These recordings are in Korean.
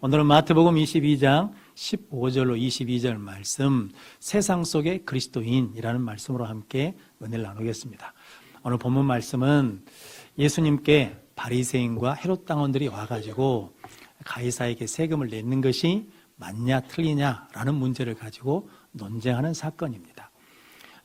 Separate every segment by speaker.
Speaker 1: 오늘은 마태복음 22장 15절로 22절 말씀, 세상 속의 그리스도인이라는 말씀으로 함께 은혜를 나누겠습니다. 오늘 본문 말씀은 예수님께 바리새인과 헤롯 당원들이 와가지고 가이사에게 세금을 내는 것이 맞냐 틀리냐라는 문제를 가지고 논쟁하는 사건입니다.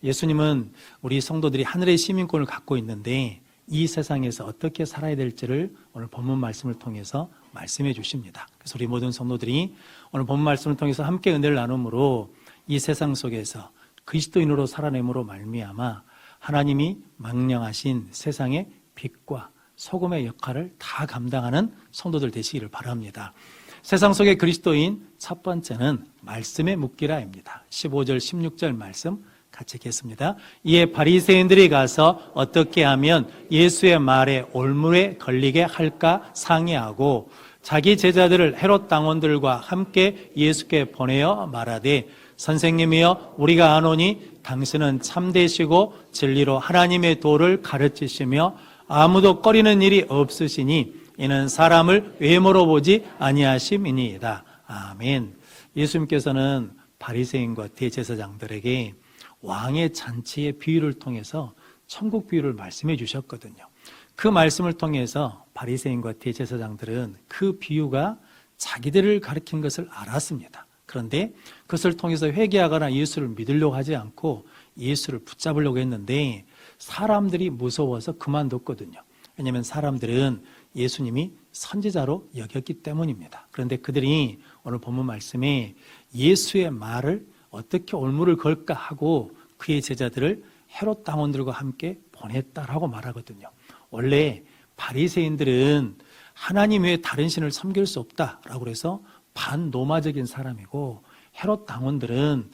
Speaker 1: 예수님은 우리 성도들이 하늘의 시민권을 갖고 있는데 이 세상에서 어떻게 살아야 될지를 오늘 본문 말씀을 통해서 말씀해 주십니다. 그래서 우리 모든 성도들이 오늘 본문 말씀을 통해서 함께 은혜를 나눔으로 이 세상 속에서 그리스도인으로 살아냄으로 말미암아 하나님이 망령하신 세상의 빛과 소금의 역할을 다 감당하는 성도들 되시기를 바랍니다. 세상 속의 그리스도인 첫 번째는 말씀에 묵기라입니다. 15절 16절 말씀 같이 읽겠습니다. 이에 바리새인들이 가서 어떻게 하면 예수의 말에 올무에 걸리게 할까 상의하고 자기 제자들을 헤롯 당원들과 함께 예수께 보내어 말하되 선생님이여 우리가 아노니 당신은 참되시고 진리로 하나님의 도를 가르치시며 아무도 꺼리는 일이 없으시니 이는 사람을 외모로 보지 아니하심이니이다. 아멘. 예수님께서는 바리새인과 대제사장들에게 왕의 잔치의 비유를 통해서 천국 비유를 말씀해 주셨거든요. 그 말씀을 통해서 바리새인과 대제사장들은 그 비유가 자기들을 가리킨 것을 알았습니다. 그런데 그것을 통해서 회개하거나 예수를 믿으려고 하지 않고 예수를 붙잡으려고 했는데 사람들이 무서워서 그만뒀거든요. 왜냐하면 사람들은 예수님이 선지자로 여겼기 때문입니다. 그런데 그들이 오늘 본문 말씀에 예수의 말을 어떻게 올무를 걸까 하고 그의 제자들을 헤롯 당원들과 함께 보냈다라고 말하거든요. 원래 바리새인들은 하나님 외에 다른 신을 섬길 수 없다라고 해서 반노마적인 사람이고 헤롯 당원들은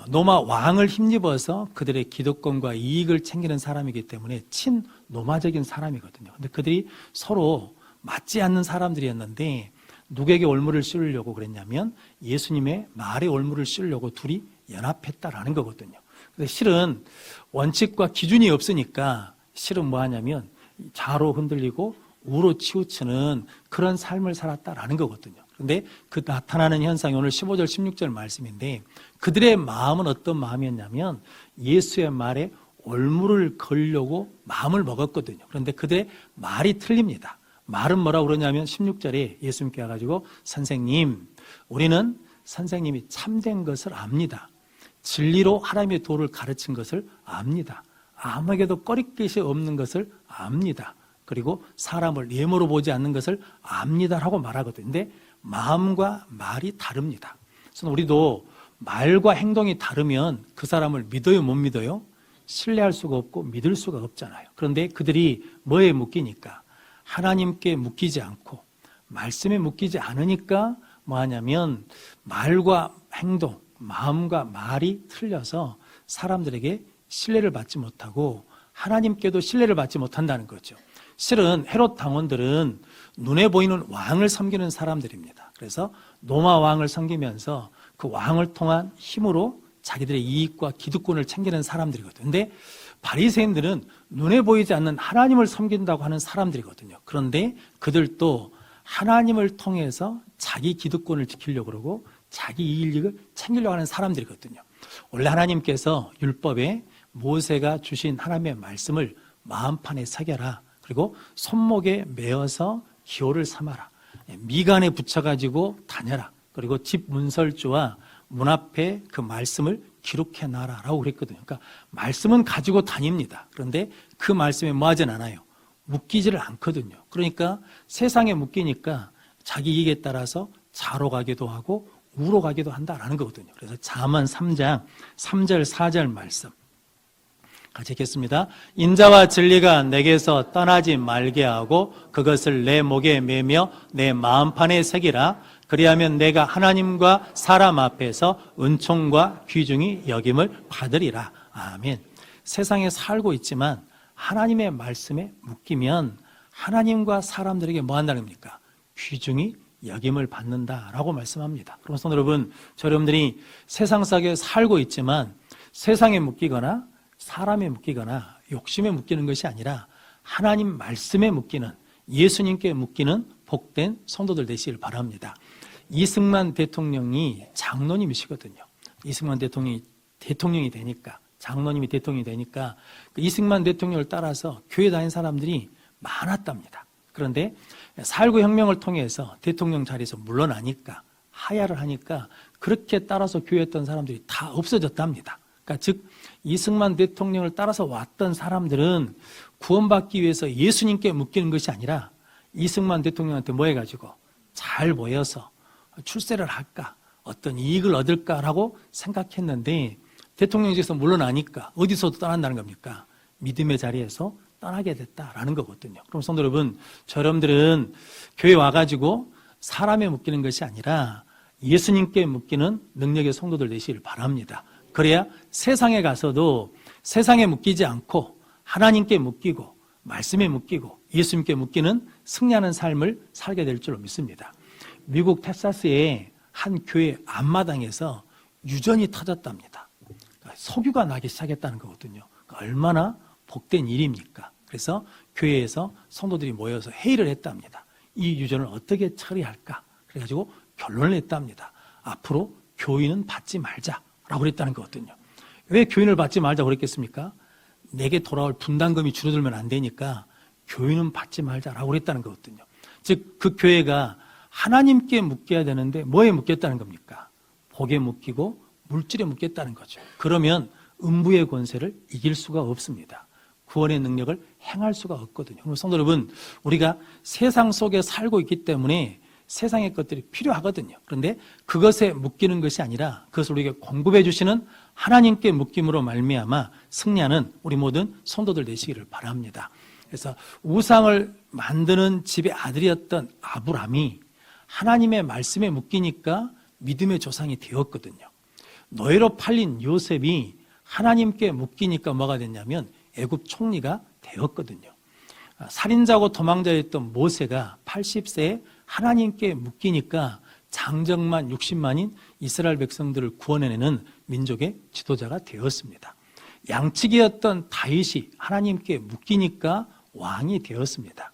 Speaker 1: 노마 왕을 힘입어서 그들의 기득권과 이익을 챙기는 사람이기 때문에 친노마적인 사람이거든요. 근데 그들이 서로 맞지 않는 사람들이었는데 누구에게 올무를 씌우려고 그랬냐면 예수님의 말에 올무를 씌우려고 둘이 연합했다라는 거거든요. 그래서 실은 원칙과 기준이 없으니까 실은 뭐 하냐면 좌로 흔들리고 우로 치우치는 그런 삶을 살았다라는 거거든요. 그런데 그 나타나는 현상이 오늘 15절 16절 말씀인데 그들의 마음은 어떤 마음이었냐면 예수의 말에 올무를 걸려고 마음을 먹었거든요. 그런데 그들의 말이 틀립니다. 말은 뭐라고 그러냐면 16절에 예수님께 와가지고 선생님, 우리는 선생님이 참된 것을 압니다. 진리로 하나님의 도를 가르친 것을 압니다. 아무에게도 꺼릴 것이 없는 것을 압니다. 그리고 사람을 예모로 보지 않는 것을 압니다라고 말하거든요. 근데 마음과 말이 다릅니다. 그래서 우리도 말과 행동이 다르면 그 사람을 믿어요, 못 믿어요? 신뢰할 수가 없고 믿을 수가 없잖아요. 그런데 그들이 뭐에 묶이니까? 하나님께 묶이지 않고 말씀에 묶이지 않으니까 뭐 하냐면 말과 행동, 마음과 말이 틀려서 사람들에게 신뢰를 받지 못하고 하나님께도 신뢰를 받지 못한다는 거죠. 실은 헤롯 당원들은 눈에 보이는 왕을 섬기는 사람들입니다. 그래서 노마 왕을 섬기면서 그 왕을 통한 힘으로 자기들의 이익과 기득권을 챙기는 사람들이거든요. 근데 바리새인들은 눈에 보이지 않는 하나님을 섬긴다고 하는 사람들이거든요. 그런데 그들도 하나님을 통해서 자기 기득권을 지키려고 그러고 자기 이익을 챙기려고 하는 사람들이거든요. 원래 하나님께서 율법에 모세가 주신 하나님의 말씀을 마음판에 새겨라. 그리고 손목에 메어서 기호를 삼아라. 미간에 붙여가지고 다녀라. 그리고 집 문설주와 문 앞에 그 말씀을 기록해놔라라고 그랬거든요. 그러니까 말씀은 가지고 다닙니다. 그런데 그 말씀에 뭐 하진 않아요. 묶이지를 않거든요. 그러니까 세상에 묶이니까 자기 이익에 따라서 좌로 가기도 하고 우로 가기도 한다라는 거거든요. 그래서 잠언 3장 3절 4절 말씀 같이 읽겠습니다. 인자와 진리가 내게서 떠나지 말게 하고 그것을 내 목에 매며 내 마음판에 새기라. 그리하면 내가 하나님과 사람 앞에서 은총과 귀중히 여김을 받으리라. 아멘. 세상에 살고 있지만 하나님의 말씀에 묶이면 하나님과 사람들에게 뭐 한다는 겁니까? 귀중히 여김을 받는다라고 말씀합니다. 그럼 성도 여러분, 여러분들이 세상 속에 살고 있지만 세상에 묶이거나 사람에 묶이거나 욕심에 묶이는 것이 아니라 하나님 말씀에 묶이는, 예수님께 묶이는 복된 성도들 되시길 바랍니다. 이승만 대통령이 장로님이시거든요. 이승만 대통령이 되니까, 장로님이 대통령이 되니까 그 이승만 대통령을 따라서 교회 다닌 사람들이 많았답니다. 그런데 4.19 혁명을 통해서 대통령 자리에서 물러나니까, 하야를 하니까 그렇게 따라서 교회했던 사람들이 다 없어졌답니다. 그러니까 즉 이승만 대통령을 따라서 왔던 사람들은 구원받기 위해서 예수님께 묶이는 것이 아니라 이승만 대통령한테 뭐 해가지고 잘 모여서 출세를 할까, 어떤 이익을 얻을까라고 생각했는데 대통령직에서 물러나니까 어디서도 떠난다는 겁니까? 믿음의 자리에서 떠나게 됐다라는 거거든요. 그럼 성도 여러분, 저 여러분들은 교회 와가지고 사람에 묶이는 것이 아니라 예수님께 묶이는 능력의 성도들 되시길 바랍니다. 그래야 세상에 가서도 세상에 묶이지 않고 하나님께 묶이고 말씀에 묶이고 예수님께 묶이는 승리하는 삶을 살게 될 줄로 믿습니다. 미국 텍사스의 한 교회 앞마당에서 유전이 터졌답니다. 석유가 나기 시작했다는 거거든요. 얼마나 복된 일입니까? 그래서 교회에서 성도들이 모여서 회의를 했답니다. 이 유전을 어떻게 처리할까? 그래가지고 결론을 냈답니다. 앞으로 교인은 받지 말자라고 그랬다는 거거든요. 왜 교인을 받지 말자고 그랬겠습니까? 내게 돌아올 분담금이 줄어들면 안 되니까 교인은 받지 말자라고 그랬다는 거거든요. 즉 그 교회가 하나님께 묶여야 되는데 뭐에 묶였다는 겁니까? 복에 묶이고 물질에 묶였다는 거죠. 그러면 음부의 권세를 이길 수가 없습니다. 구원의 능력을 행할 수가 없거든요. 그럼 성도 여러분, 우리가 세상 속에 살고 있기 때문에 세상의 것들이 필요하거든요. 그런데 그것에 묶이는 것이 아니라 그것을 우리에게 공급해 주시는 하나님께 묶임으로 말미암아 승리하는 우리 모든 성도들 되시기를 바랍니다. 그래서 우상을 만드는 집의 아들이었던 아브람이 하나님의 말씀에 묶이니까 믿음의 조상이 되었거든요. 노예로 팔린 요셉이 하나님께 묶이니까 뭐가 됐냐면 애굽 총리가 되었거든요. 살인자고 도망자였던 모세가 80세에 하나님께 묶이니까 장정만 60만인 이스라엘 백성들을 구원해내는 민족의 지도자가 되었습니다. 양치기였던 다윗이 하나님께 묶이니까 왕이 되었습니다.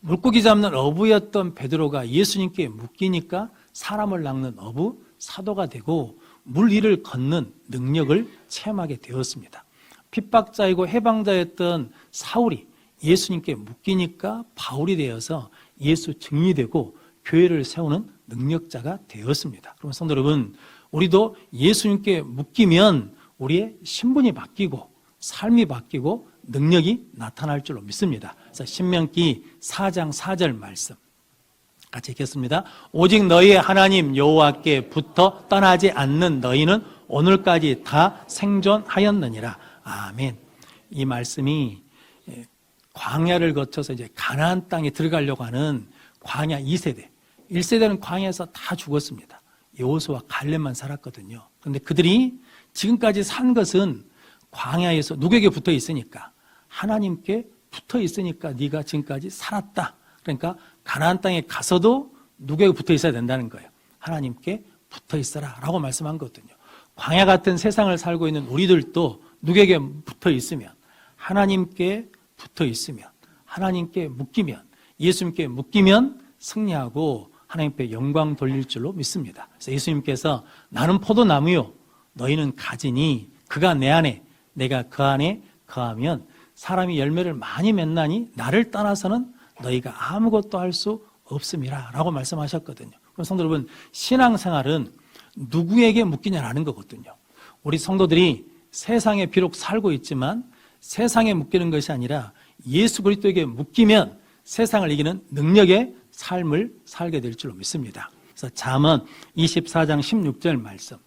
Speaker 1: 물고기 잡는 어부였던 베드로가 예수님께 묶이니까 사람을 낚는 어부, 사도가 되고 물 위를 걷는 능력을 체험하게 되었습니다. 핍박자이고 해방자였던 사울이 예수님께 묶이니까 바울이 되어서 예수 증인이 되고 교회를 세우는 능력자가 되었습니다. 그럼 성도 여러분, 우리도 예수님께 묶이면 우리의 신분이 바뀌고 삶이 바뀌고 능력이 나타날 줄로 믿습니다. 그래서 신명기 4장 4절 말씀 같이 읽겠습니다. 오직 너희의 하나님 여호와께 붙어 떠나지 않는 너희는 오늘까지 다 생존하였느니라. 아멘. 이 말씀이 광야를 거쳐서 이제 가나안 땅에 들어가려고 하는 광야 2세대, 1세대는 광야에서 다 죽었습니다. 여호수아와 갈렙만 살았거든요. 그런데 그들이 지금까지 산 것은 광야에서 누구에게 붙어 있으니까, 하나님께 붙어 있으니까 네가 지금까지 살았다. 그러니까 가나안 땅에 가서도 누구에게 붙어 있어야 된다는 거예요. 하나님께 붙어 있어라 라고 말씀한 거거든요. 광야 같은 세상을 살고 있는 우리들도 누구에게 붙어 있으면, 하나님께 붙어 있으면, 하나님께 묶이면, 예수님께 묶이면 승리하고 하나님께 영광 돌릴 줄로 믿습니다. 그래서 예수님께서 나는 포도나무요 너희는 가지니 그가 내 안에 내가 그 안에 거하면 사람이 열매를 많이 맺나니 나를 떠나서는 너희가 아무것도 할 수 없음이라 라고 말씀하셨거든요. 그럼 성도 여러분, 신앙생활은 누구에게 묶이냐라는 거거든요. 우리 성도들이 세상에 비록 살고 있지만 세상에 묶이는 것이 아니라 예수 그리스도에게 묶이면 세상을 이기는 능력의 삶을 살게 될 줄로 믿습니다. 그래서 잠언 24장 16절 말씀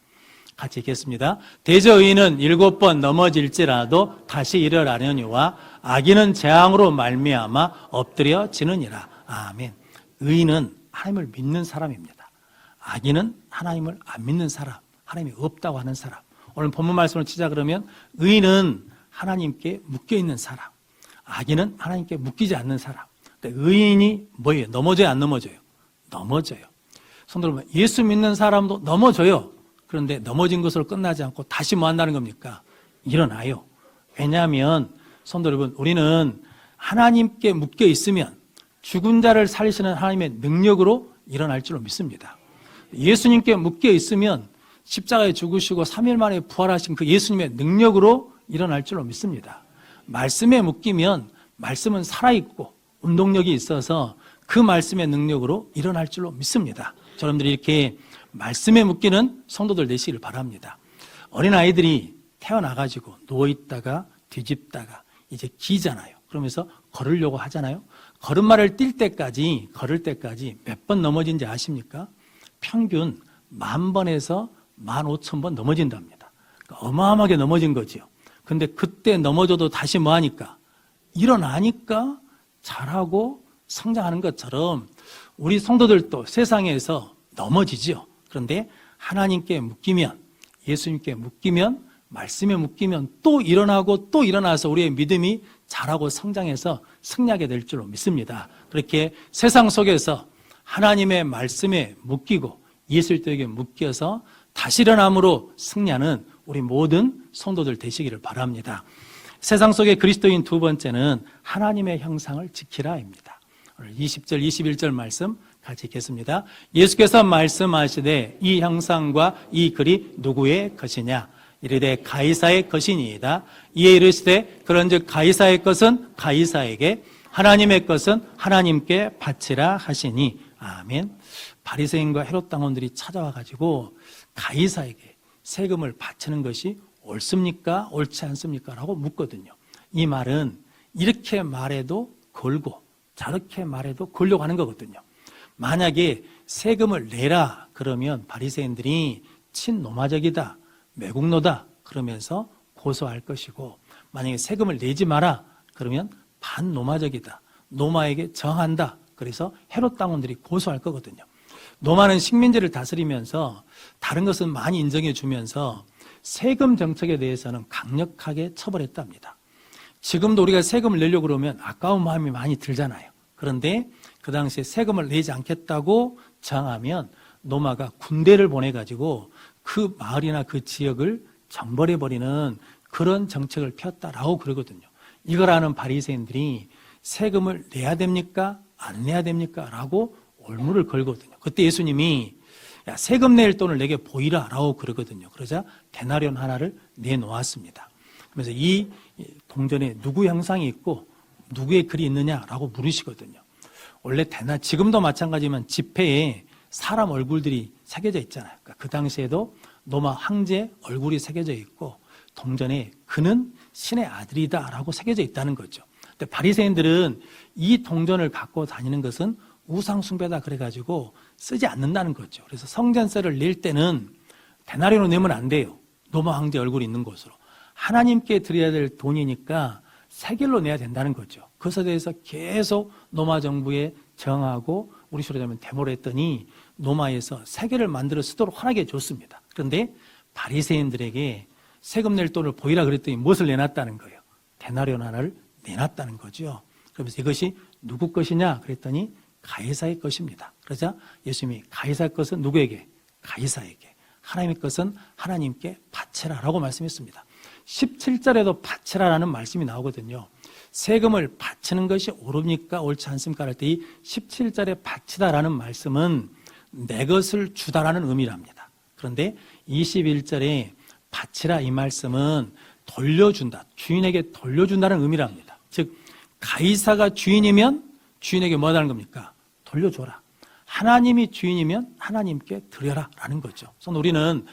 Speaker 1: 같이 읽겠습니다. 대저의인은 7번 넘어질지라도 다시 일어나려니와 악인은 재앙으로 말미암아 엎드려지느니라. 아멘. 의인은 하나님을 믿는 사람입니다. 악인은 하나님을 안 믿는 사람, 하나님이 없다고 하는 사람. 오늘 본문 말씀을 치자 그러면 의인은 하나님께 묶여있는 사람, 악인은 하나님께 묶이지 않는 사람. 의인이 뭐예요? 넘어져요? 안 넘어져요? 넘어져요. 성도 여러분, 예수 믿는 사람도 넘어져요. 그런데 넘어진 것으로 끝나지 않고 다시 뭐 한다는 겁니까? 일어나요. 왜냐하면 성도 여러분, 우리는 하나님께 묶여 있으면 죽은 자를 살리시는 하나님의 능력으로 일어날 줄로 믿습니다. 예수님께 묶여 있으면 십자가에 죽으시고 3일 만에 부활하신 그 예수님의 능력으로 일어날 줄로 믿습니다. 말씀에 묶이면 말씀은 살아있고 운동력이 있어서 그 말씀의 능력으로 일어날 줄로 믿습니다. 여러분들이 이렇게 말씀에 묶이는 성도들 되시기를 바랍니다. 어린아이들이 태어나가지고 누워있다가 뒤집다가 이제 기잖아요. 그러면서 걸으려고 하잖아요. 걸음마를 걸을 때까지 몇 번 넘어진지 아십니까? 평균 10,000번에서 15,000번 넘어진답니다. 그러니까 어마어마하게 넘어진 거지요. 근데 그때 넘어져도 다시 뭐 하니까? 일어나니까 잘하고 성장하는 것처럼 우리 성도들도 세상에서 넘어지죠. 그런데 하나님께 묶이면, 예수님께 묶이면, 말씀에 묶이면 또 일어나고 또 일어나서 우리의 믿음이 자라고 성장해서 승리하게 될 줄로 믿습니다. 그렇게 세상 속에서 하나님의 말씀에 묶이고 예수님께 묶여서 다시 일어남으로 승리하는 우리 모든 성도들 되시기를 바랍니다. 세상 속의 그리스도인 두 번째는 하나님의 형상을 지키라입니다. 오늘 20절, 21절 말씀 같이 읽겠습니다. 예수께서 말씀하시되 이 형상과 이 글이 누구의 것이냐? 이르되 가이사의 것이니이다. 이에 이르시되 그런즉 가이사의 것은 가이사에게, 하나님의 것은 하나님께 바치라 하시니. 아멘. 바리새인과 헤롯 당원들이 찾아와 가지고 가이사에게 세금을 바치는 것이 옳습니까? 옳지 않습니까? 라고 묻거든요. 이 말은 이렇게 말해도 걸고 저렇게 말해도 걸려고 하는 거거든요. 만약에 세금을 내라 그러면 바리새인들이 친노마적이다, 매국노다 그러면서 고소할 것이고, 만약에 세금을 내지 마라 그러면 반노마적이다, 노마에게 정한다, 그래서 헤롯 당원들이 고소할 거거든요. 노마는 식민지를 다스리면서 다른 것은 많이 인정해 주면서 세금 정책에 대해서는 강력하게 처벌했답니다. 지금도 우리가 세금을 내려고 그러면 아까운 마음이 많이 들잖아요. 그런데 그 당시에 세금을 내지 않겠다고 정하면 노마가 군대를 보내가지고 그 마을이나 그 지역을 정벌해버리는 그런 정책을 폈다라고 그러거든요. 이걸 아는 바리새인들이 세금을 내야 됩니까? 안 내야 됩니까? 라고 올무를 걸거든요. 그때 예수님이 야, 세금 낼 돈을 내게 보이라 라고 그러거든요. 그러자 데나리온 하나를 내놓았습니다. 그래서 이 동전에 누구 형상이 있고 누구의 글이 있느냐라고 물으시거든요. 원래 지금도 마찬가지지만 지폐에 사람 얼굴들이 새겨져 있잖아요. 그러니까 그 당시에도 노마 황제 얼굴이 새겨져 있고 동전에 그는 신의 아들이다라고 새겨져 있다는 거죠. 근데 바리새인들은 이 동전을 갖고 다니는 것은 우상 숭배다 그래가지고 쓰지 않는다는 거죠. 그래서 성전세를 낼 때는 데나리온으로 내면 안 돼요. 노마 황제 얼굴이 있는 곳으로. 하나님께 드려야 될 돈이니까 세겔로 내야 된다는 거죠. 그것에 대해서 계속 노마 정부에 정하고 우리 식으로 하면 데모를 했더니 노마에서 세겔을 만들어 쓰도록 허락해 줬습니다. 그런데 바리새인들에게 세금 낼 돈을 보이라 그랬더니 무엇을 내놨다는 거예요? 데나리온 하나를 내놨다는 거죠. 그러면서 이것이 누구 것이냐 그랬더니 가이사의 것입니다. 그러자 예수님이 가이사의 것은 누구에게? 가이사에게. 하나님의 것은 하나님께 바치라라고 말씀했습니다. 17절에도 바치라라는 말씀이 나오거든요. 세금을 바치는 것이 옳습니까? 옳지 않습니까? 할 때 이 17절에 바치다라는 말씀은 내 것을 주다라는 의미랍니다. 그런데 21절에 바치라 이 말씀은 돌려준다, 주인에게 돌려준다는 의미랍니다. 즉 가이사가 주인이면 주인에게 뭐 하다는 겁니까? 돌려줘라. 하나님이 주인이면 하나님께 드려라 라는 거죠. 그래서 우리는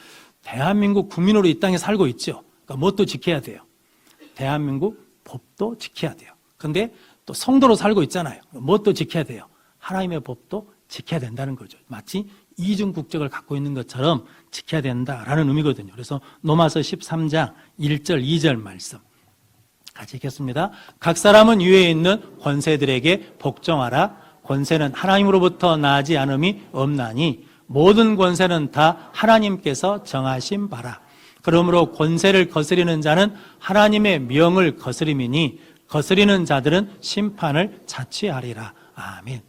Speaker 1: 대한민국 국민으로 이 땅에 살고 있죠. 그러니까 뭣도 지켜야 돼요. 대한민국 법도 지켜야 돼요. 그런데 또 성도로 살고 있잖아요. 뭣도 지켜야 돼요. 하나님의 법도 지켜야 된다는 거죠. 마치 이중 국적을 갖고 있는 것처럼 지켜야 된다라는 의미거든요. 그래서 로마서 13장 1절 2절 말씀 같이 읽겠습니다. 각 사람은 위에 있는 권세들에게 복종하라. 권세는 하나님으로부터 나지 않음이 없나니 모든 권세는 다 하나님께서 정하신 바라. 그러므로 권세를 거스리는 자는 하나님의 명을 거스림이니 거스리는 자들은 심판을 자취하리라. 아멘.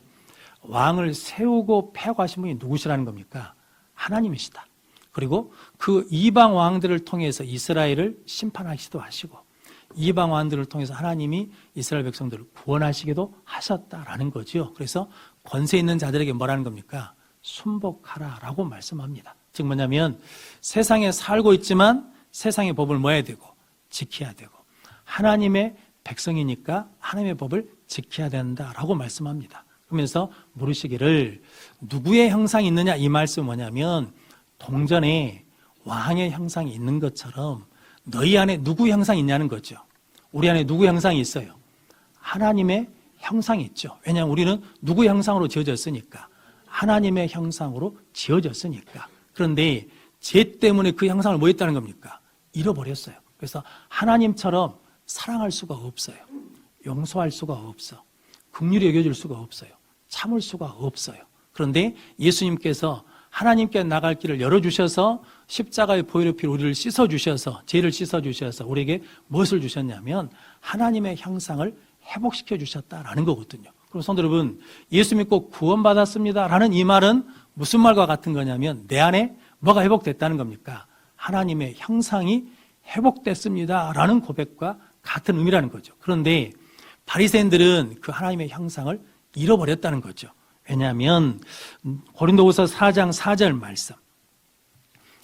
Speaker 1: 왕을 세우고 폐하신 분이 누구시라는 겁니까? 하나님이시다. 그리고 그 이방 왕들을 통해서 이스라엘을 심판하시기도 하시고 이방 왕들을 통해서 하나님이 이스라엘 백성들을 구원하시기도 하셨다라는 거죠. 그래서 권세 있는 자들에게 뭐라는 겁니까? 순복하라라고 말씀합니다. 즉 뭐냐면 세상에 살고 있지만 세상의 법을 뭐 해야 되고 지켜야 되고 하나님의 백성이니까 하나님의 법을 지켜야 된다라고 말씀합니다. 그러면서 물으시기를 누구의 형상이 있느냐, 이 말씀은 뭐냐면 동전에 왕의 형상이 있는 것처럼 너희 안에 누구 형상이 있냐는 거죠. 우리 안에 누구 형상이 있어요? 하나님의 형상이 있죠. 왜냐하면 우리는 누구 형상으로 지어졌으니까, 하나님의 형상으로 지어졌으니까. 그런데 죄 때문에 그 형상을 뭐 했다는 겁니까? 잃어버렸어요. 그래서 하나님처럼 사랑할 수가 없어요. 용서할 수가 없어. 긍휼히 여겨줄 수가 없어요. 참을 수가 없어요. 그런데 예수님께서 하나님께 나갈 길을 열어주셔서 십자가의 보혈의 피로 우리를 씻어주셔서, 죄를 씻어주셔서 우리에게 무엇을 주셨냐면 하나님의 형상을 회복시켜 주셨다라는 거거든요. 그럼 성도 여러분, 예수 믿고 구원받았습니다라는 이 말은 무슨 말과 같은 거냐면 내 안에 뭐가 회복됐다는 겁니까? 하나님의 형상이 회복됐습니다라는 고백과 같은 의미라는 거죠. 그런데 바리새인들은 그 하나님의 형상을 잃어버렸다는 거죠. 왜냐하면 고린도후서 4장 4절 말씀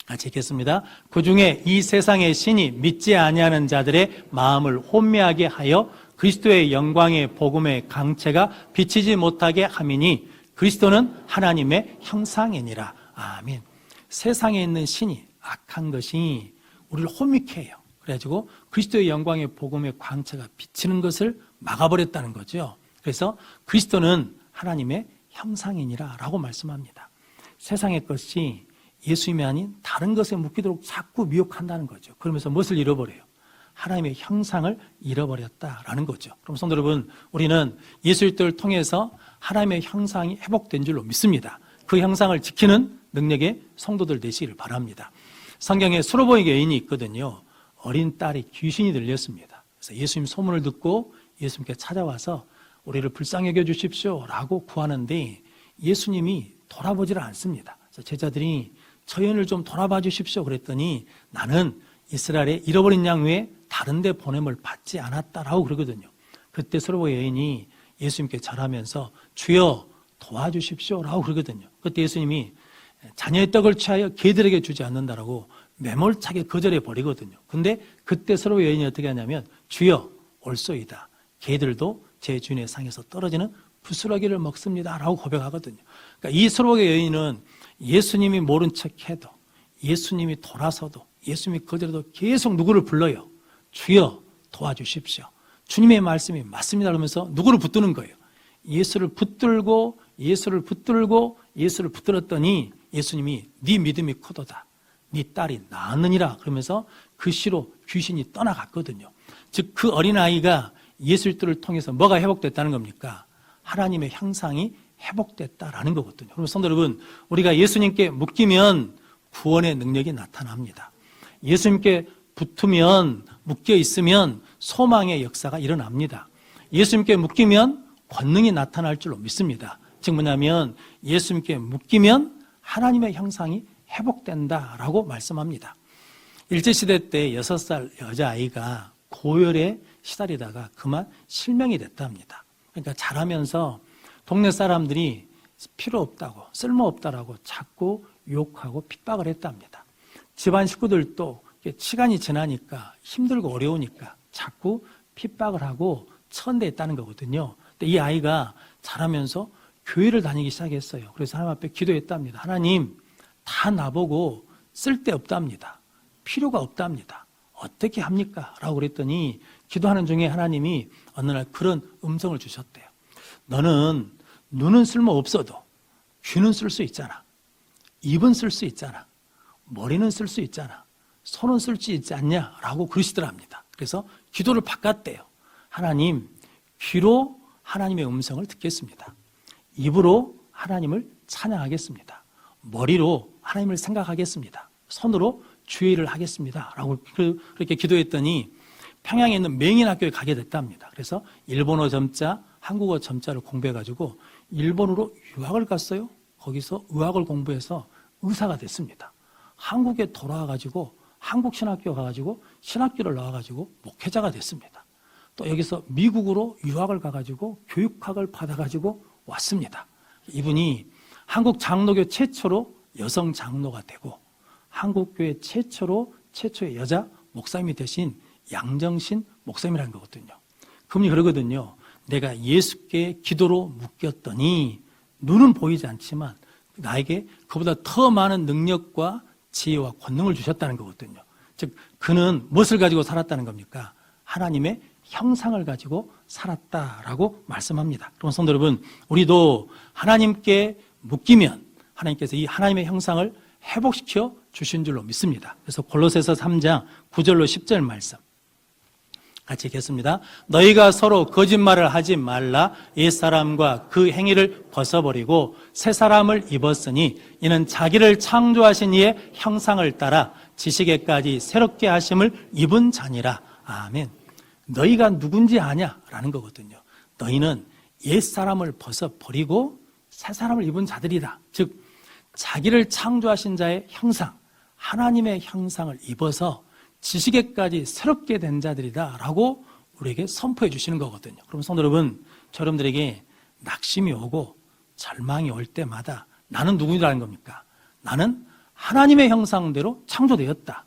Speaker 1: 같이 읽겠습니다. 그중에 이 세상의 신이 믿지 아니하는 자들의 마음을 혼미하게 하여 그리스도의 영광의 복음의 강체가 비치지 못하게 함이니 그리스도는 하나님의 형상이니라. 아멘. 세상에 있는 신이, 악한 것이 우리를 혼미케 해요. 그래가지고 그리스도의 영광의 복음의 광채가 비치는 것을 막아버렸다는 거죠. 그래서 그리스도는 하나님의 형상이니라 라고 말씀합니다. 세상의 것이 예수님이 아닌 다른 것에 묶이도록 자꾸 미혹한다는 거죠. 그러면서 무엇을 잃어버려요? 하나님의 형상을 잃어버렸다라는 거죠. 그럼 성도 여러분, 우리는 예수 그리스도를 통해서 하나님의 형상이 회복된 줄로 믿습니다. 그 형상을 지키는 능력의 성도들 되시기를 바랍니다. 성경에 수로보니 여인이 있거든요. 어린 딸이 귀신이 들렸습니다. 그래서 예수님 소문을 듣고 예수님께 찾아와서 우리를 불쌍히 여겨 주십시오 라고 구하는데 예수님이 돌아보지를 않습니다. 그래서 제자들이 저 여인을 좀 돌아봐 주십시오 그랬더니 나는 이스라엘의 잃어버린 양 외에 다른 데 보냄을 받지 않았다라고 그러거든요. 그때 수로보니 여인이 예수님께 절하면서 주여 도와주십시오 라고 그러거든요. 그때 예수님이 자녀의 떡을 취하여 개들에게 주지 않는다라고 매몰차게 거절해 버리거든요. 근데 그때 수로보니 여인이 어떻게 하냐면 주여 올소이다. 개들도 제 주인의 상에서 떨어지는 부스러기를 먹습니다 라고 고백하거든요. 그러니까 이 수로보니 여인은 예수님이 모른 척해도, 예수님이 돌아서도, 예수님이 거절해도 계속 누구를 불러요? 주여 도와주십시오. 주님의 말씀이 맞습니다 그러면서 누구를 붙드는 거예요? 예수를 붙들고 붙들었더니 예수님이 네 믿음이 크도다. 네 딸이 나았느니라 그러면서 그 시로 귀신이 떠나갔거든요. 즉 그 어린아이가 예수를 통해서 뭐가 회복됐다는 겁니까? 하나님의 형상이 회복됐다라는 거거든요. 그럼 성도 여러분, 우리가 예수님께 묶이면 구원의 능력이 나타납니다. 예수님께 붙으면, 묶여 있으면 소망의 역사가 일어납니다. 예수님께 묶이면 권능이 나타날 줄로 믿습니다. 즉 뭐냐면 예수님께 묶이면 하나님의 형상이 회복된다라고 말씀합니다. 일제시대 때 6살 여자아이가 고열에 시달리다가 그만 실명이 됐답니다. 그러니까 자라면서 동네 사람들이 필요 없다고, 쓸모없다라고 자꾸 욕하고 핍박을 했답니다. 집안 식구들도 시간이 지나니까 힘들고 어려우니까 자꾸 핍박을 하고 천대했다는 거거든요. 근데 이 아이가 자라면서 교회를 다니기 시작했어요. 그래서 하나님 앞에 기도했답니다. 하나님, 다 나보고 쓸데없답니다. 필요가 없답니다. 어떻게 합니까? 라고 그랬더니 기도하는 중에 하나님이 어느 날 그런 음성을 주셨대요. 너는 눈은 쓸모없어도 귀는 쓸 수 있잖아. 입은 쓸 수 있잖아. 머리는 쓸 수 있잖아. 손은 쓸 수 있지 않냐? 라고 그러시더랍니다. 그래서 기도를 바꿨대요. 하나님, 귀로 하나님의 음성을 듣겠습니다. 입으로 하나님을 찬양하겠습니다. 머리로 하나님을 생각하겠습니다. 손으로 주의 일을 하겠습니다. 라고 그렇게 기도했더니 평양에 있는 맹인학교에 가게 됐답니다. 그래서 일본어 점자, 한국어 점자를 공부해가지고 일본으로 유학을 갔어요. 거기서 의학을 공부해서 의사가 됐습니다. 한국에 돌아와가지고 한국 신학교 가가지고 신학교를 나와가지고 목회자가 됐습니다. 또 여기서 미국으로 유학을 가가지고 교육학을 받아가지고 왔습니다. 이분이 한국 장로교 최초로 여성 장로가 되고 한국교회 최초의 여자 목사님이 되신 양정신 목사님이라는 거거든요. 그분이 그러거든요. 내가 예수께 기도로 묶였더니 눈은 보이지 않지만 나에게 그보다 더 많은 능력과 지혜와 권능을 주셨다는 거거든요. 즉 그는 무엇을 가지고 살았다는 겁니까? 하나님의 형상을 가지고 살았다라고 말씀합니다. 그럼 성도 여러분, 우리도 하나님께 묶이면 하나님께서 이 하나님의 형상을 회복시켜 주신 줄로 믿습니다. 그래서 골로새서 3장 9절로 10절 말씀 같이 읽겠습니다. 너희가 서로 거짓말을 하지 말라. 옛사람과 그 행위를 벗어버리고 새 사람을 입었으니 이는 자기를 창조하신 이의 형상을 따라 지식에까지 새롭게 하심을 입은 자니라. 아멘. 너희가 누군지 아냐라는 거거든요. 너희는 옛사람을 벗어버리고 새 사람을 입은 자들이다. 즉 자기를 창조하신 자의 형상, 하나님의 형상을 입어서 지식에까지 새롭게 된 자들이다 라고 우리에게 선포해 주시는 거거든요. 그럼 성도 여러분, 저 여러분들에게 낙심이 오고 절망이 올 때마다 나는 누구라는 겁니까? 나는 하나님의 형상대로 창조되었다.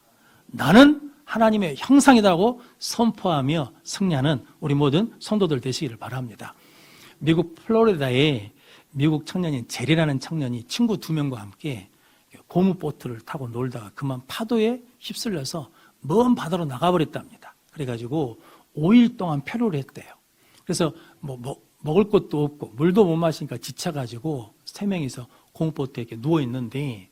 Speaker 1: 나는 하나님의 형상이라고 선포하며 승리하는 우리 모든 성도들 되시기를 바랍니다. 미국 플로리다에 미국 청년인 제리라는 청년이 친구 2명과 함께 고무보트를 타고 놀다가 그만 파도에 휩쓸려서 먼 바다로 나가버렸답니다. 그래가지고 5일 동안 표류를 했대요. 그래서 먹을 것도 없고 물도 못 마시니까 지쳐가지고 3명이서 고무보트에 이렇게 누워있는데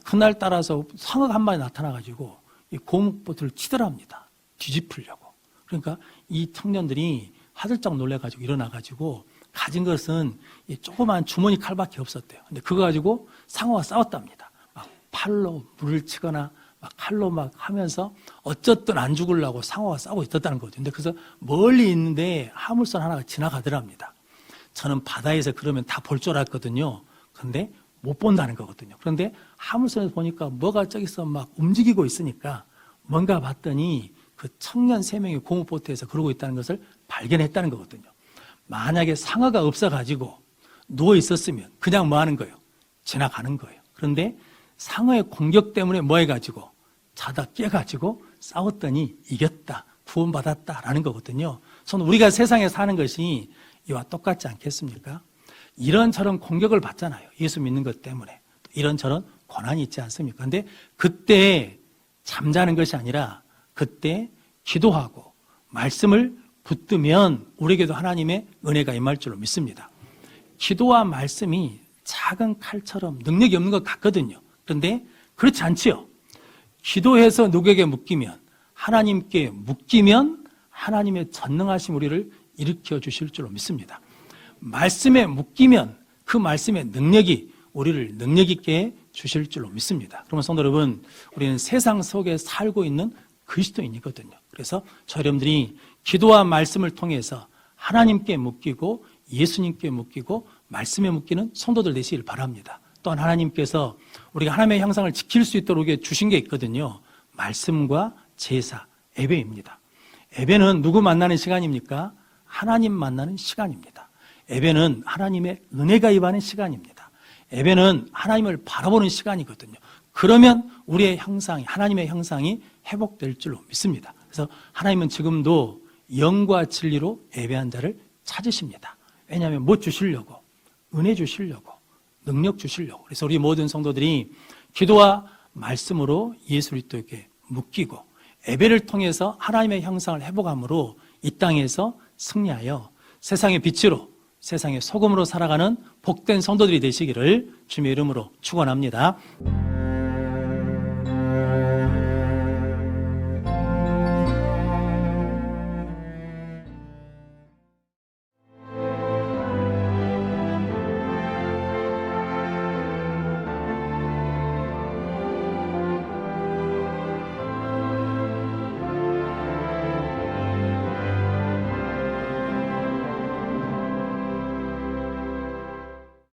Speaker 1: 그날 따라서 상어가 한 마리 나타나가지고 이 고무보트를 치더랍니다. 뒤집으려고. 그러니까 이 청년들이 화들짝 놀래가지고 일어나가지고 가진 것은 이 조그만 주머니 칼밖에 없었대요. 근데 그거 가지고 상어와 싸웠답니다. 막 팔로 물을 치거나 막 칼로 막 하면서 어쨌든 안 죽으려고 상어와 싸우고 있었다는 거죠. 근데 그래서 멀리 있는데 화물선 하나가 지나가더랍니다. 저는 바다에서 그러면 다 볼 줄 알았거든요. 근데 못 본다는 거거든요. 그런데 화물선에서 보니까 뭐가 저기서 막 움직이고 있으니까 뭔가 봤더니 그 청년 3명이 고무보트에서 그러고 있다는 것을 발견했다는 거거든요. 만약에 상어가 없어가지고 누워 있었으면 그냥 뭐 하는 거예요? 지나가는 거예요. 그런데 상어의 공격 때문에 뭐 해가지고 자다 깨가지고 싸웠더니 이겼다, 구원받았다라는 거거든요. 저는 우리가 세상에 사는 것이 이와 똑같지 않겠습니까? 이런저런 공격을 받잖아요. 예수 믿는 것 때문에. 이런저런 고난이 있지 않습니까? 그런데 그때 잠자는 것이 아니라 그때 기도하고 말씀을 붙들면 우리에게도 하나님의 은혜가 임할 줄로 믿습니다. 기도와 말씀이 작은 칼처럼 능력이 없는 것 같거든요. 그런데 그렇지 않지요. 기도해서 누구에게 묶이면, 하나님께 묶이면 하나님의 전능하신 우리를 일으켜 주실 줄로 믿습니다. 말씀에 묶이면 그 말씀의 능력이 우리를 능력 있게 주실 줄로 믿습니다. 그러면 성도 여러분, 우리는 세상 속에 살고 있는 그리스도인이거든요. 그래서 저 여러분들이 기도와 말씀을 통해서 하나님께 묶이고 예수님께 묶이고 말씀에 묶이는 성도들 되시길 바랍니다. 또한 하나님께서 우리가 하나님의 형상을 지킬 수 있도록 주신 게 있거든요. 말씀과 제사, 예배입니다. 예배는 누구 만나는 시간입니까? 하나님 만나는 시간입니다. 예배는 하나님의 은혜가 임하는 시간입니다. 예배는 하나님을 바라보는 시간이거든요. 그러면 우리의 형상이, 하나님의 형상이 회복될 줄로 믿습니다. 그래서 하나님은 지금도 영과 진리로 예배한 자를 찾으십니다. 왜냐하면 뭐 주시려고? 은혜 주시려고, 능력 주시려고. 그래서 우리 모든 성도들이 기도와 말씀으로 예수 그리스도에게 묶이고 예배를 통해서 하나님의 형상을 회복함으로 이 땅에서 승리하여 세상의 빛으로, 세상의 소금으로 살아가는 복된 성도들이 되시기를 주님의 이름으로 축원합니다.